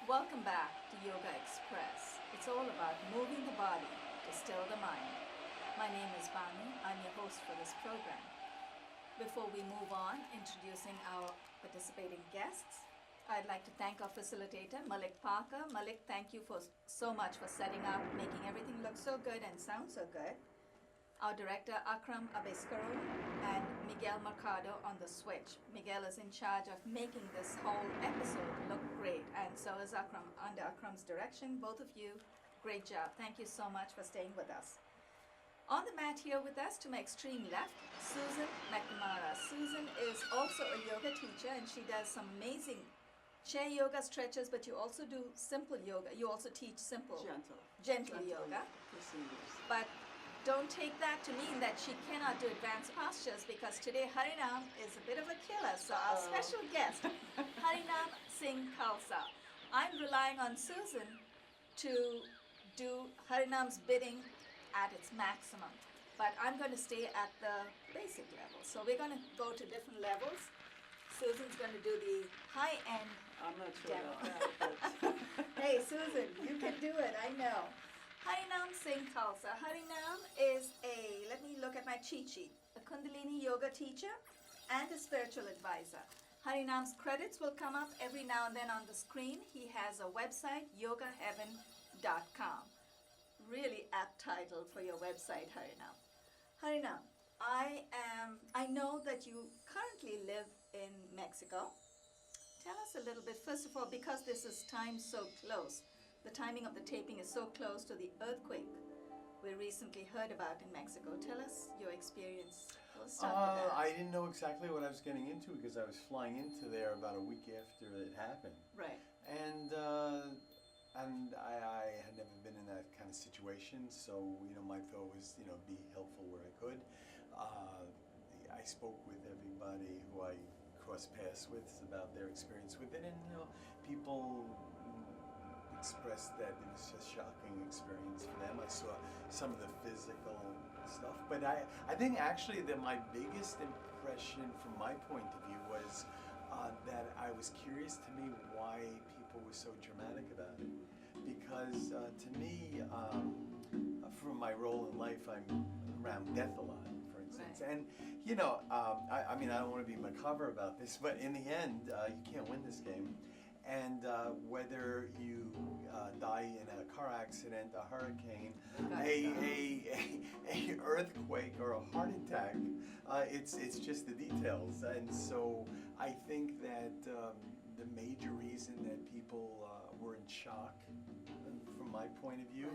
Welcome back to Yogaxpress. It's all about moving the body to still the mind. My name is Banu. I'm your host for this program. Before we move on, introducing our participating guests, I'd like to thank our facilitator, Malik Parker. Malik, thank you so much for setting up, making everything look so good and sound so good. Our director, Akram Abeskaro, and Miguel Mercado on the switch. Miguel is in charge of making this whole episode look great, and so is Akram. Under Akram's direction, both of you, great job. Thank you so much for staying with us. On the mat here with us, to my extreme left, Susan McNamara. Susan is also a yoga teacher, and she does some amazing chair yoga stretches, but you also do simple yoga. You also teach simple, gentle yoga. But don't take that to mean that she cannot do advanced postures, because today Harinam is a bit of a killer. So our special guest, Harinam Singh Khalsa. I'm relying on Susan to do Harinam's bidding at its maximum, but I'm going to stay at the basic level. So we're going to go to different levels. Susan's going to do the high-end I'm not sure demo. about that, but Hey Susan, you can do it, I know. Harinam Singh Khalsa. Harinam is let me look at my cheat sheet, a Kundalini yoga teacher and a spiritual advisor. Harinam's credits will come up every now and then on the screen. He has a website, yogaheaven.com. Really apt title for your website, Harinam. Harinam, I know that you currently live in Mexico. Tell us a little bit, first of all, because this is timed so close. The timing of the taping is so close to the earthquake we recently heard about in Mexico. Tell us your experience. We'll start with that. I didn't know exactly what I was getting into because I was flying into there about a week after it happened. Right. And I had never been in that kind of situation, so my thought was be helpful where I could. I spoke with everybody who I crossed paths with about their experience with it, and people expressed that it was a shocking experience for them. I saw some of the physical stuff, but I think actually that my biggest impression from my point of view was that I was curious to me why people were so dramatic about it, because to me, from my role in life, I'm around death a lot, for instance. Right. And I mean, I don't want to be macabre about this, but in the end, you can't win this game. And whether you die in a car accident, a hurricane, a earthquake, or a heart attack, it's just the details. And so I think that the major reason that people were in shock, from my point of view,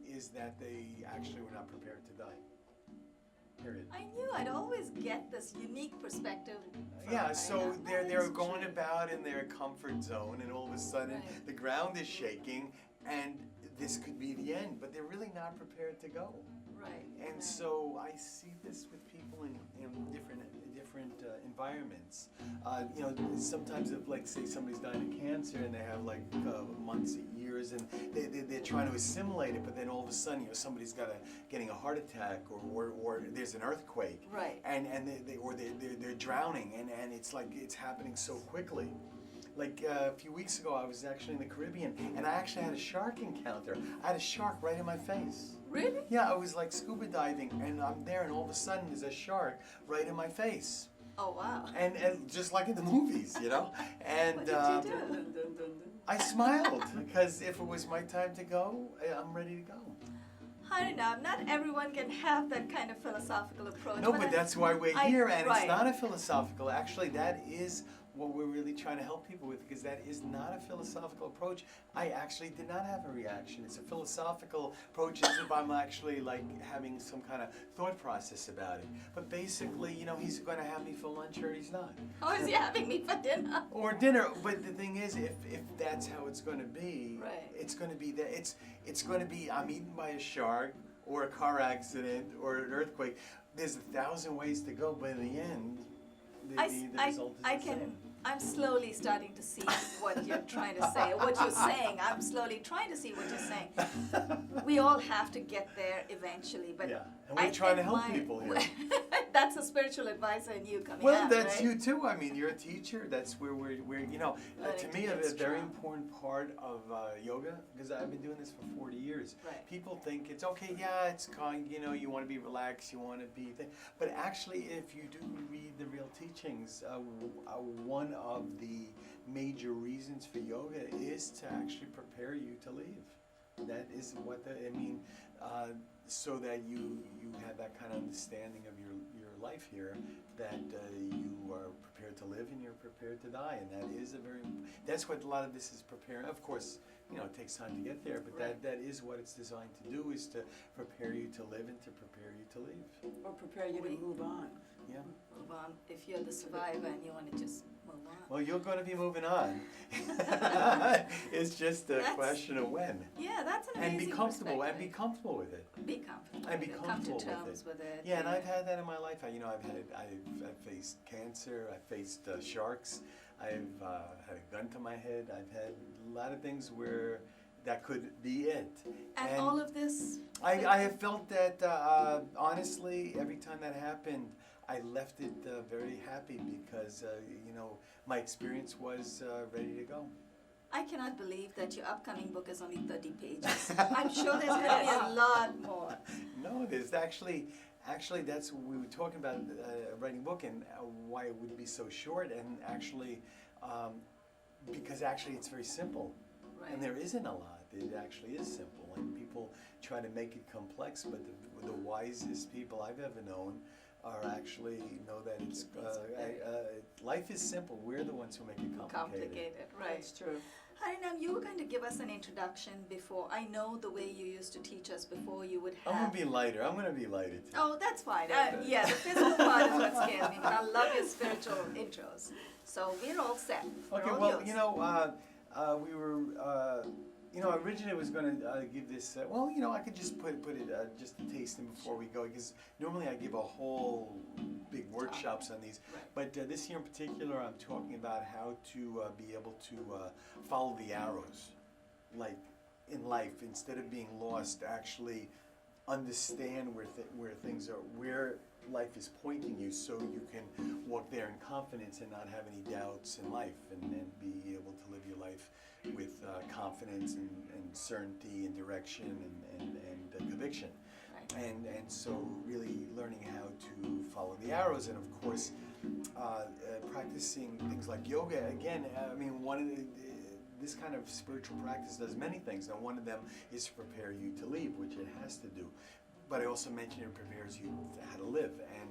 is that they actually were not prepared to die. Period. I knew I'd always get this unique perspective. Yeah, so they're going about in their comfort zone, and all of a sudden the ground is shaking, and this could be the end, but they're really not prepared to go. Right. And so I see this with people in different environments. Sometimes if, like, say somebody's dying of cancer and they have like months, years, and they're trying to assimilate it, but then all of a sudden, somebody's getting a heart attack, or there's an earthquake, right? And they're drowning, and it's like it's happening so quickly. Like a few weeks ago, I was actually in the Caribbean, and I actually had a shark encounter. I had a shark right in my face. Really? Yeah, I was like scuba diving, and I'm there, and all of a sudden there's a shark right in my face. Oh, wow. And just like in the movies, And what did you do? I smiled, because if it was my time to go, I'm ready to go. Harinam, not everyone can have that kind of philosophical approach. No, but that's why we're here, and right. It's not a philosophical. Actually, that is what we're really trying to help people with, because that is not a philosophical approach. I actually did not have a reaction. It's a philosophical approach as if I'm actually like having some kind of thought process about it. But basically, you know, he's going to have me for lunch or he's not. Or is he having me for dinner? Or dinner. But the thing is, if that's how it's going to be, Right. it's going to be that it's going to be I'm eaten by a shark or a car accident or an earthquake. There's 1,000 ways to go, but in the end, the result is the same. I'm slowly starting to see what you're trying to say, or what you're saying. I'm slowly trying to see what you're saying. We all have to get there eventually, but Yeah, and we're trying to help people here. That's a spiritual advisor in you coming Well, out, that's right? you too. I mean, you're a teacher. That's where we're you know, to me, a very important part of yoga, because I've been doing this for 40 years. Right. People think it's okay, yeah, it's kind, you know, you want to be relaxed, you want to be, but actually, if you do read the real teachings, one of the major reasons for yoga is to actually prepare you to leave. That is what I mean, so that you have that kind of understanding of your life here, that you are prepared to live and you're prepared to die, and that is that's what a lot of this is preparing. Of course, you know, it takes time to get there, but that is what it's designed to do, is to prepare you to live and to prepare you to leave. Or prepare you to move on. Yeah. Move on. If you're the survivor and you want to just move on. Well, you're going to be moving on. It's just a question of when. Yeah, that's an amazing And be comfortable with it. Be comfortable with it. Come to terms with it. Yeah, and I've had that in my life. I've faced cancer. I've faced sharks. I've had a gun to my head. I've had a lot of things where that could be it. And all of this. I have felt that honestly, every time that happened, I left it very happy, because you know, my experience was ready to go. I cannot believe that your upcoming book is only 30 pages. I'm sure there's going to be a lot more. No, there's actually that's what we were talking about, writing a book, and why it would be so short, and actually because actually it's very simple. Right. And there isn't a lot. It actually is simple, and people try to make it complex, but the wisest people I've ever known are actually know that it's life is simple. We're the ones who make it complicated. Right. That's true. Harinam, you were going to give us an introduction before. I know the way you used to teach us before. You would have. I'm going to be lighter today. Oh, that's fine. Yeah, the physical part is what scares me, but I love your spiritual intros. So we're all set. Okay, all well, yours. you know, we were, you know, originally I was going to give this, well, you know, I could just put it, just a taste in before we go, because normally I give a whole big workshops on these, but this year in particular I'm talking about how to be able to follow the arrows, like in life, instead of being lost, actually understand where things are, where life is pointing you, so you can walk there in confidence and not have any doubts in life, and be able to live your life with confidence and certainty and direction and conviction. Right. And so really learning how to follow the arrows, and of course practicing things like yoga. Again, I mean, this kind of spiritual practice does many things. Now, one of them is to prepare you to leave, which it has to do. But I also mentioned it prepares you how to live, and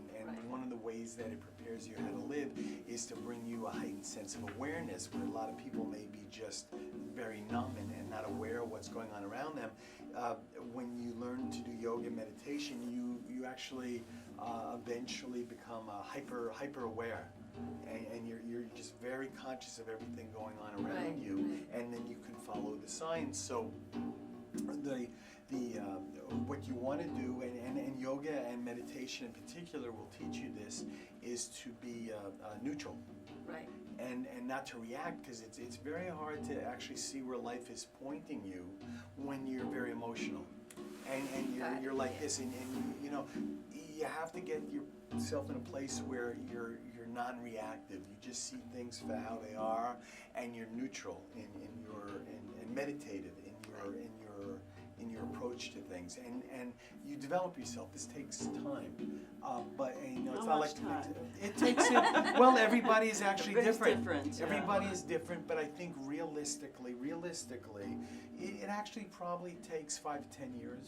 one of the ways that it prepares you how to live is to bring you a heightened sense of awareness, where a lot of people may be just very numb and not aware of what's going on around them. When you learn to do yoga and meditation, you actually eventually become hyper aware, and you're just very conscious of everything going on around you, and then you can follow the signs. So what you want to do, and yoga and meditation in particular will teach you this, is to be neutral. Right. And not to react, because it's very hard to actually see where life is pointing you when you're very emotional. And you're like this, and you know, you have to get yourself in a place where you're non-reactive. You just see things for how they are, and you're neutral and meditative in your approach to things, and you develop yourself. This takes time, but you know, it's How not much like time? it takes it. Well, everybody is actually Everybody's different. different, yeah. Everybody is different, but I think realistically, it actually probably takes 5 to 10 years.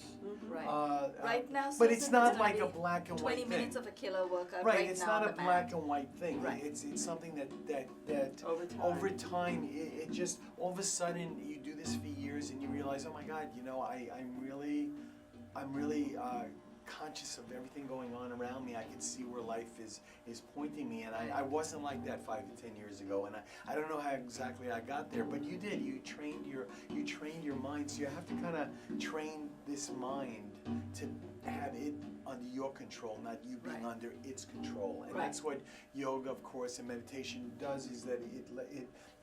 Right. Right now, but it's Susan, not gonna like be a black and 20 white minutes thing. of a kilo workout Right, right it's now not on a the mat. black and white thing. Right. It's something that Over time. it just all of a sudden you do this for years and you realize, oh my God, you know, I'm really conscious of everything going on around me. I can see where life is pointing me, and I wasn't like that 5 to 10 years ago, and I don't know how exactly I got there, but you did. You trained your mind, so you have to kind of train this mind to have it under your control, not you being Right. under its control. And Right. that's what yoga, of course, and meditation does, is that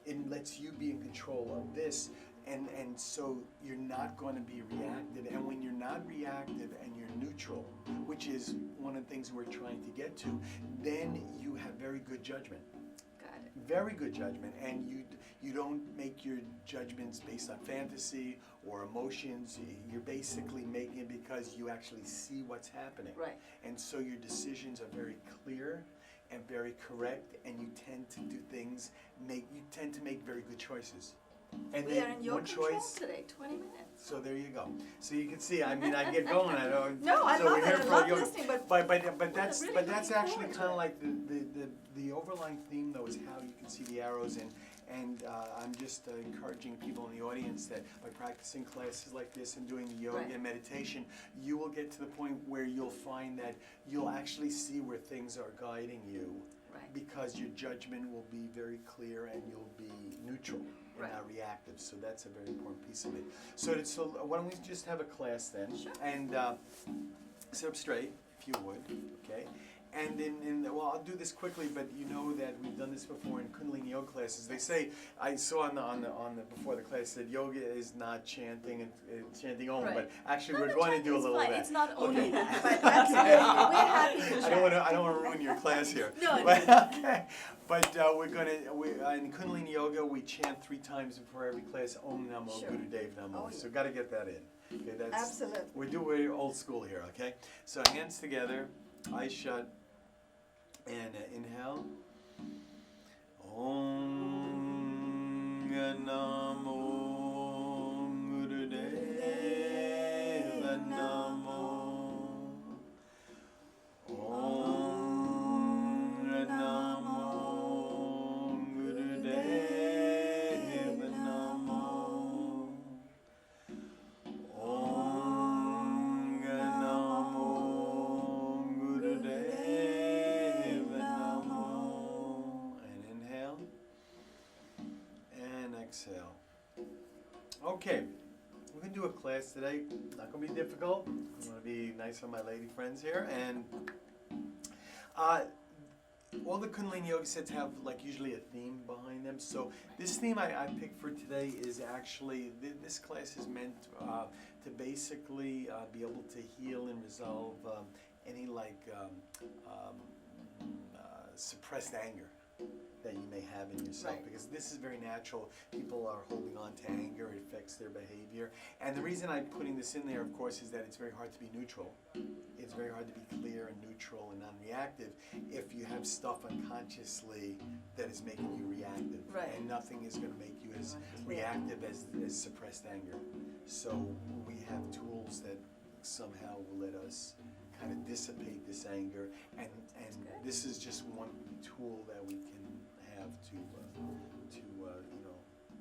it lets you be in control of this. And so you're not going to be reactive. And when you're not reactive and you're neutral, which is one of the things we're trying to get to, then you have very good judgment. Got it. Very good judgment. And you don't make your judgments based on fantasy or emotions. You're basically making it because you actually see what's happening. Right. And so your decisions are very clear and very correct, and you tend to do things, you tend to make very good choices. And We then are in your one control choice. today, 20 minutes. So there you go. So you can see. I mean, I get going. I don't. No, I so love we're it. here I for love yoga. listening, but But that's really that's looking actually forward to kind of it. like the overlying theme, though, is how you can see the arrows, and I'm just encouraging people in the audience that by practicing classes like this and doing the yoga Right. and meditation, you will get to the point where you'll find that you'll actually see where things are guiding you. Right. Because your judgment will be very clear and you'll be neutral and Right. not reactive. So that's a very important piece of it. So why don't we just have a class then? Sure. And sit up straight, if you would, okay? And well, I'll do this quickly, but you know that we've done this before in Kundalini yoga classes. They say, I saw on the before the class that yoga is not chanting and chanting only, Right. but actually No, we're the going to chanting do a is little fine. of that. It's not only Okay. that, but absolutely, we're happy to chat. I don't want to ruin your class here. No, But, no. okay. But in Kundalini Yoga, we chant 3 times before every class, Om Namo Sure. Gurudev Namo. Oh, yeah. So got to get that in. Okay, that's Absolutely. we're old school here. Okay, so hands together, eyes shut, and inhale. Om Namo Gurudev Namo. Om Namo Gurudev Namo. Om Namo Gurudev Namo. And inhale and exhale. Okay, we're going to do a class today. Not going to be difficult. I'm going to be nice on my lady friends here. And all the Kundalini yoga sets have like usually a theme behind them. So this theme I picked for today is actually, this class is meant to basically be able to heal and resolve any like suppressed anger that you may have in yourself, Right. because this is very natural. People are holding on to anger, it affects their behavior. And the reason I'm putting this in there, of course, is that it's very hard to be neutral. It's very hard to be clear and neutral and non-reactive if you have stuff unconsciously that is making you reactive. Right. And nothing is going to make you as reactive as suppressed anger. So we have tools that somehow will let us kind of dissipate this anger, and this is just one tool that we can have to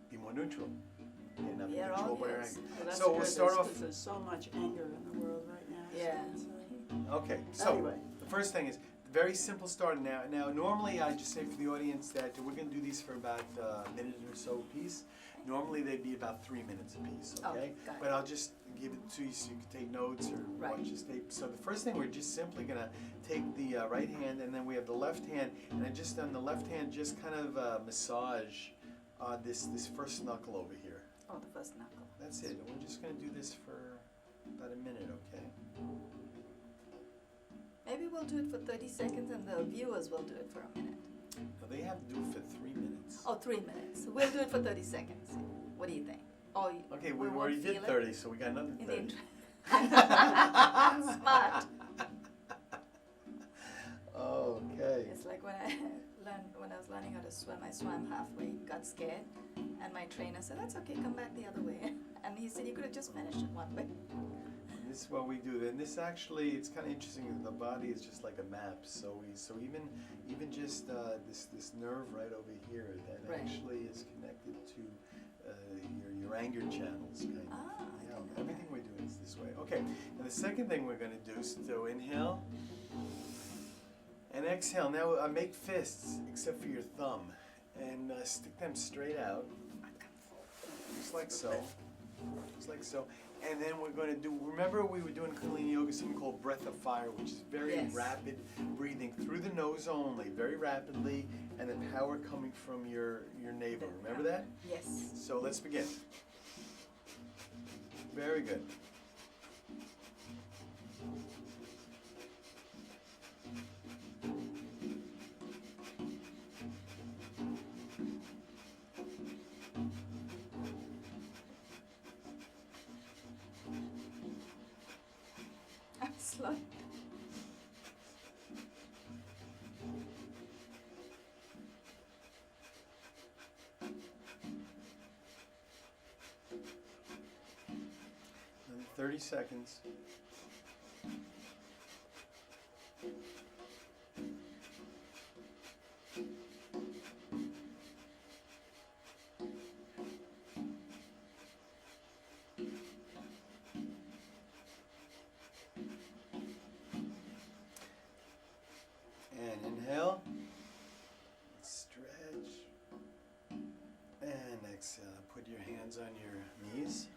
be more neutral and not be Yeah, controlled all by our yours. anger. Well, that's So we'll good, start that's off. 'cause there's so much anger in the world right now. Yeah. Okay, so Anyway. the first thing is very simple start now. Now, normally I just say for the audience that we're going to do these for about a minute or so apiece. Normally they'd be about 3 minutes apiece, okay? Okay, got it. But I'll just give it to you so you can take notes or Right. watch this tape. So the first thing, we're just simply going to take the right hand, and then we have the left hand, and I just on the left hand just kind of massage this first knuckle over here. Oh, the first knuckle. That's it. We're just going to do this for about a minute, okay? Maybe we'll do it for 30 seconds and the viewers will do it for a minute. Now they have to do it for 3 minutes. Oh, 3 minutes. We'll do it for 30 seconds. What do you think? Oh, Okay, we won't already feel did it 30, so we got another in 30. the Smart. Okay. It's like when when I was learning how to swim, I swam halfway, got scared, and my trainer said, "That's okay, come back the other way." And he said, "You could have just finished it one way." And this is what we do. And this actually, it's kind of interesting. The body is just like a map. So even just this nerve right over here that Right. actually is connected to your anger channels. Kind of. Ah, I Yeah, didn't know everything that. we're doing is this way. Okay. And the second thing we're going to do is to inhale and exhale. Now make fists except for your thumb, and stick them straight out, just like so. Just like so. And then we're going to do, remember we were doing Kundalini Yoga, something called breath of fire, which is very Yes. rapid breathing through the nose only, very rapidly, and the power coming from your navel. Remember that? Yes. So let's begin. Very good. I'm slow. Another 30 seconds. And inhale, stretch, and exhale. Put your hands on your knees.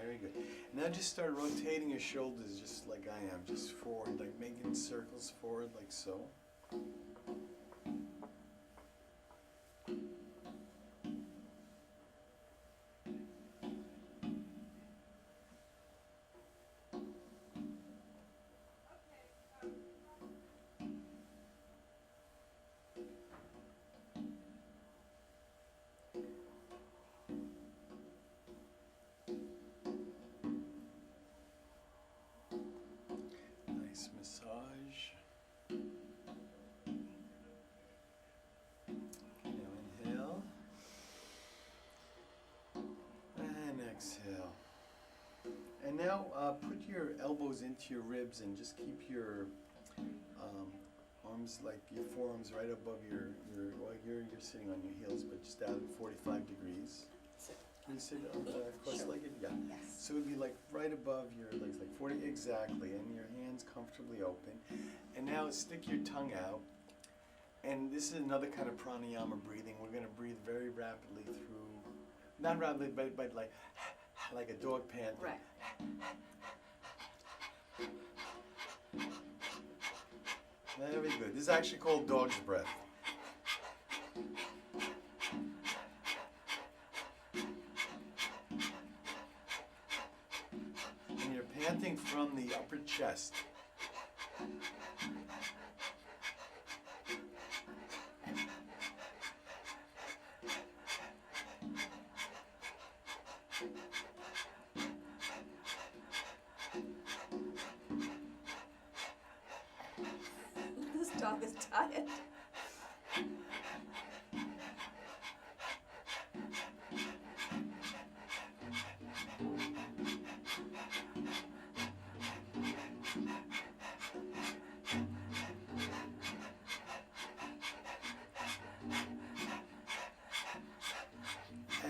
Very good. Now just start rotating your shoulders just like I am, just forward, like making circles forward like so. Nice massage. Now inhale. And exhale. And now put your elbows into your ribs and just keep your arms, like your forearms right above well, you're sitting on your heels, but just out at 45 degrees. Can you sit cross-legged? Yeah. Yes. So it would be like right above your legs, like 40, exactly, and your hands comfortably open. And now stick your tongue out. And this is another kind of pranayama breathing. We're going to breathe very rapidly through, not rapidly, but like a dog panting. Right. Very good. This is actually called dog's breath. And you're panting from the upper chest. This dog is tired.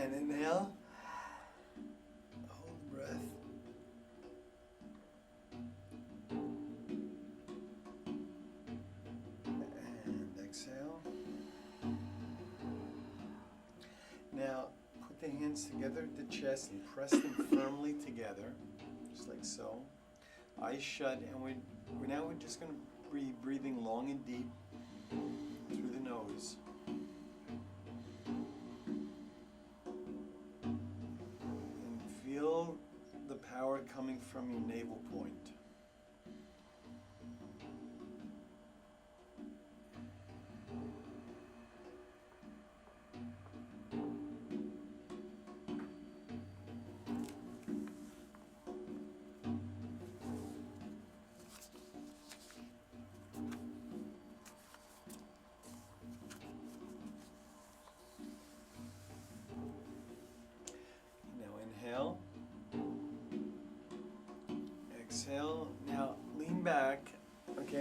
And inhale. Hold breath. And exhale. Now put the hands together at the chest and press them firmly together, just like so. Eyes shut, and we're just going to be breathing long and deep through the nose. And feel the power coming from your navel point.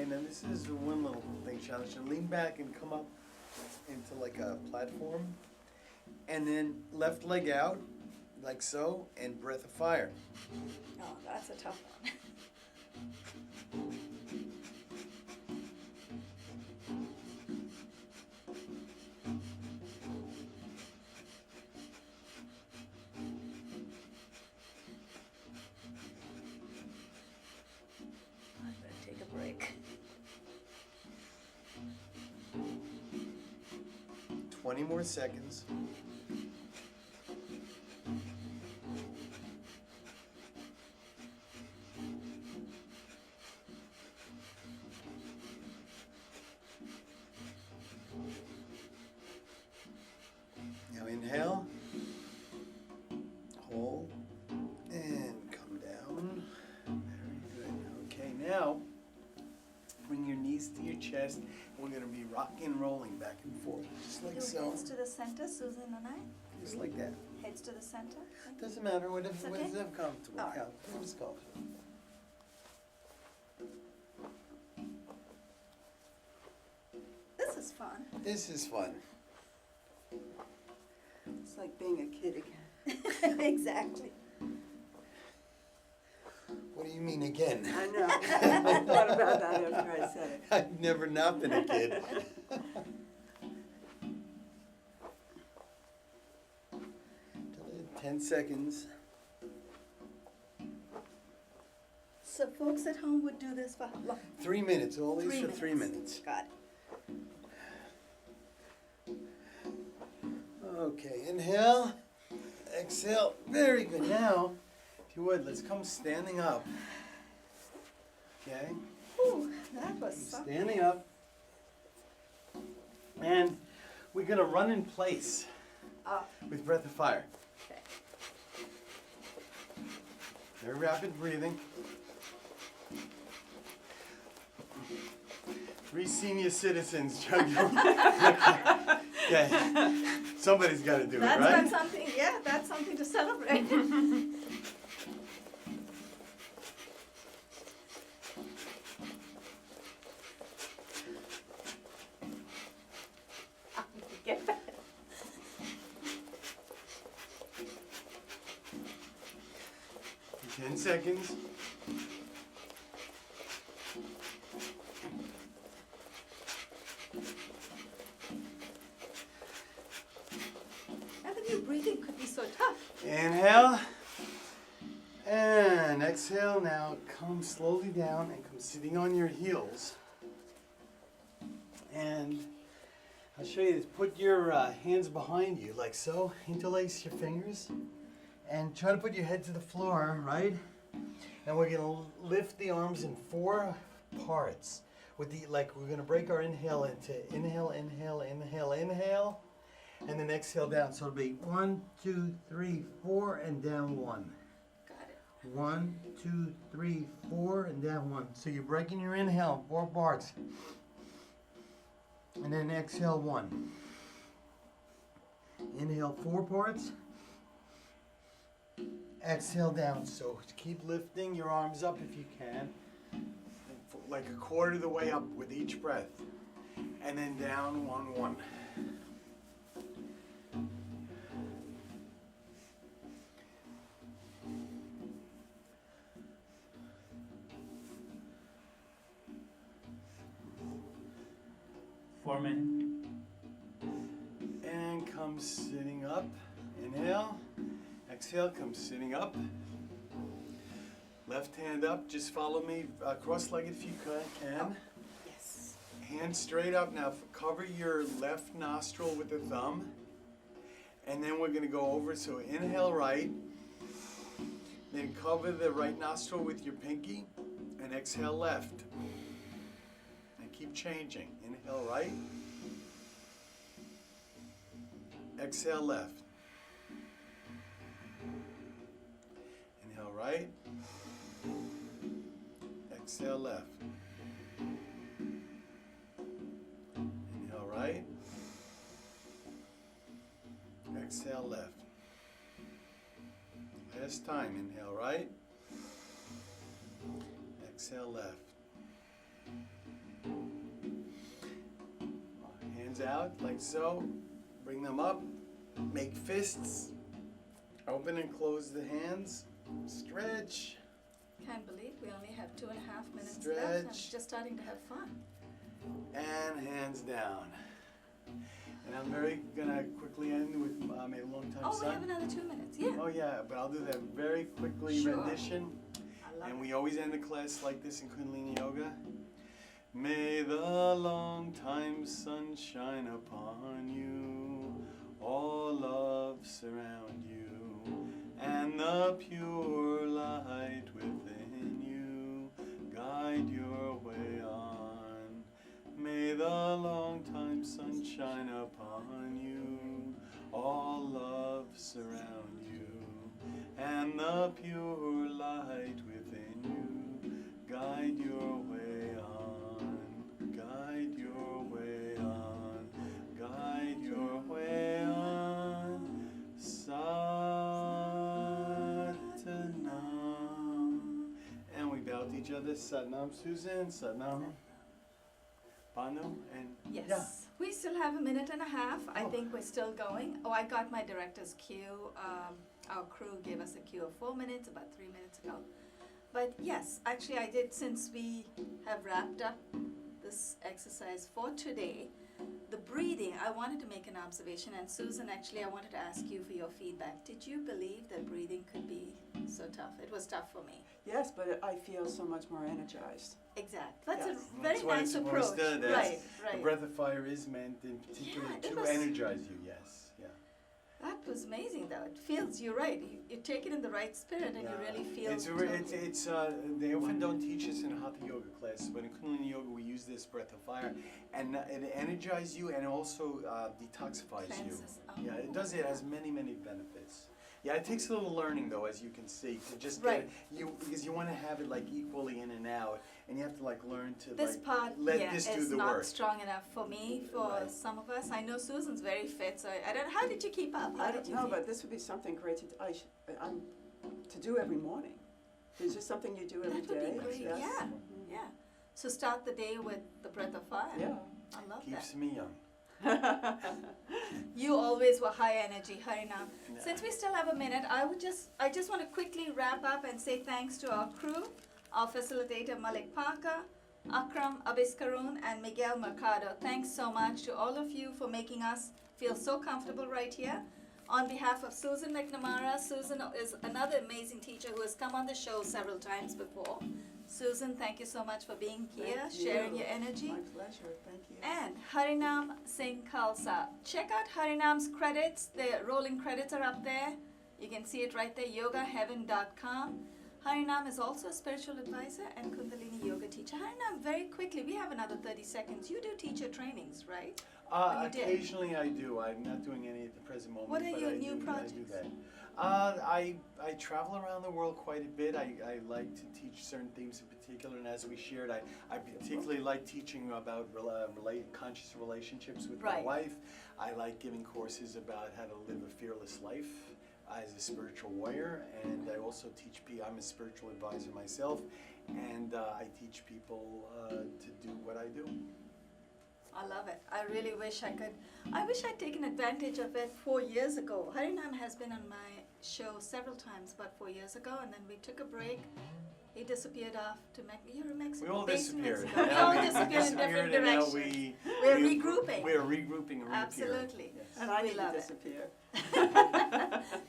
and then this is one little thing challenge. So lean back and come up into like a platform, and then left leg out, like so, and breath of fire. Oh, that's a tough one. I'm gonna take a break. 20 more seconds. Now inhale, hold, and come down. Very good. Okay, now bring your knees to your chest. We're going to be rocking and rolling back and forth, just like Do so. heads to the center, Susan and I? Just like that. Heads to the center? Doesn't matter, whatever, It's okay? whatever comfortable. All right. Whatever's comfortable. This is fun. This is fun. It's like being a kid again. Exactly. What do you mean again? I know. I thought about that after I said it. I've never not been a kid. 10 seconds. So folks at home would do this for how long? 3 minutes, all these for 3 minutes. Got it. Okay, inhale, exhale. Very good. Now, if you would, let's come standing up. Okay, Whew, that was something. standing up. And we're going to run in place Oh, with breath of fire. okay. Very rapid breathing. 3 senior citizens trying to. Okay. Somebody's got to do it, right? That's something, yeah, that's something to celebrate. Get back. 10 seconds. Never knew breathing could be so tough. Inhale. And exhale. Now come slowly down and come sitting on your heels. And I'll show you this. Put your hands behind you like so. Interlace your fingers. And try to put your head to the floor, right? And we're going to lift the arms in 4 parts. With the, like, we're going to break our inhale into inhale, inhale, inhale, inhale. And then exhale down. So it'll be 1, 2, 3, 4, and down 1. Got it. 1, 2, 3, 4, and down 1. So you're breaking your inhale, 4 parts. And then exhale 1. Inhale 4 parts. Exhale down. So keep lifting your arms up if you can. Like a quarter of the way up with each breath. And then down 1, 1. And come sitting up. Inhale. Exhale, come sitting up. Left hand up, just follow me cross-legged if you can. Yes. Hand straight up. Now cover your left nostril with the thumb. And then we're going to go over, so inhale right. Then cover the right nostril with your pinky. And exhale left. And keep changing. Inhale right. Exhale left. Inhale right. Exhale left. Inhale right. Exhale left. Last time. Inhale right. Exhale left. arms out like so. Bring them up. Make fists. Open and close the hands. Stretch. Can't believe we only have 2.5 minutes left. I'm Stretch. just starting to have fun. And hands down. And I'm very gonna quickly end with May the Long Time Oh, we Son. have another 2 minutes. Yeah. Oh yeah, but I'll do that very quickly Sure. rendition. I love And it. we always end the class like this in Kundalini Yoga. May the long time sun shine upon you, all love surround you, and the pure light within you guide your way on. May the long time sun shine upon you, all love surround you, and the pure light within you guide your way on, guide your way on, guide your way on. Satnam. And we bow to each other. Satnam, Susan. Satnam, Banu. And Yes. yeah. We still have a minute and a half. I Oh. think we're still going. Oh, I got my director's cue. Our crew gave us a cue of 4 minutes about 3 minutes ago. But yes, actually I did, since we have wrapped up this exercise for today, the breathing, I wanted to make an observation, and Susan, actually I wanted to ask you for your feedback. Did you believe that breathing could be so tough? It was tough for me. Yes, but I feel so much more energized. Exact. That's Yes. a very That's what nice it's supposed approach. to. That's- Right, The right. breath of fire is meant in particular Yeah, it to was- energize you, yes. Yeah. That was amazing though. It feels, you're right, you take it in the right spirit and you really feel It's they often don't teach us in Hatha Yoga classes, but in Kundalini Yoga we use this breath of fire, and it energizes you and also detoxifies Cleanses. you. Yeah, it does. It has many benefits. Yeah, it takes a little learning though, as you can see, to just get Right. it, because you want to have it like equally in and out, and you have to like learn to This like part, let yeah, this do is the not work. strong enough for me, for Right. some of us. I know Susan's very fit, so I don't, how did you keep up? How I did don't you know, feel? but this would be something great to do every morning. It's just something you do every That would day. be great, Yes. yeah, yeah. So start the day with the breath of fire. Yeah. I love Keeps that. me young. You always were high energy, Harinam. Yeah. Since we still have a minute, I just want to quickly wrap up and say thanks to our crew, our facilitator Malik Parker, Akram Abiskarun, and Miguel Mercado. Thanks so much to all of you for making us feel so comfortable right here. On behalf of Susan McNamara, Susan is another amazing teacher who has come on the show several times before. Susan, thank you so much for being here, Thank sharing you. your energy. My pleasure. Thank you. And Harinam Singh Khalsa. Check out Harinam's credits. The rolling credits are up there. You can see it right there, yogaheaven.com. Harinam is also a spiritual advisor and Kundalini yoga teacher. Harinam, very quickly, we have another 30 seconds. You do teacher trainings, right? Oh, you did? Occasionally I do. I'm not doing any at the present moment. What are but your I new do, projects? I do that. I travel around the world quite a bit. I like to teach certain themes in particular, and as we shared, I particularly like teaching about conscious relationships with my Right. wife. I like giving courses about how to live a fearless life as a spiritual warrior, and I also teach people. I'm a spiritual advisor myself, and I teach people to do what I do. I love it. I really wish I could. I wish I'd taken advantage of it 4 years ago. Harinam has been on my show several times, but 4 years ago, and then we took a break. He disappeared off to Mexico. You're in Mexico. We all based in disappeared. Mexico. We Now all we disappeared in different and now directions. We're we- regrouping. We're regrouping and reappearing. Absolutely. Yes. And I We need love to it. disappear.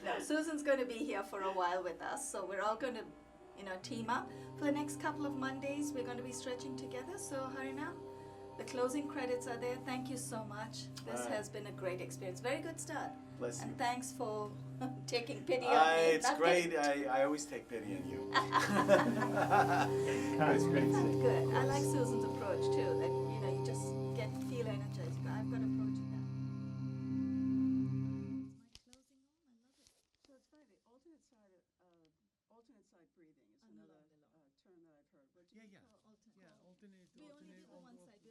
No, Susan's going to be here for a while with us, so we're all going to, team up. For the next couple of Mondays, we're going to be stretching together. So, Harinam, the closing credits are there. Thank you so much. This Alright. has been a great experience. Very good start. Bless you. And thanks for taking pity on me. It's Not great. pity- I always take pity on you. It's great to see. Good. I like Susan's approach too, that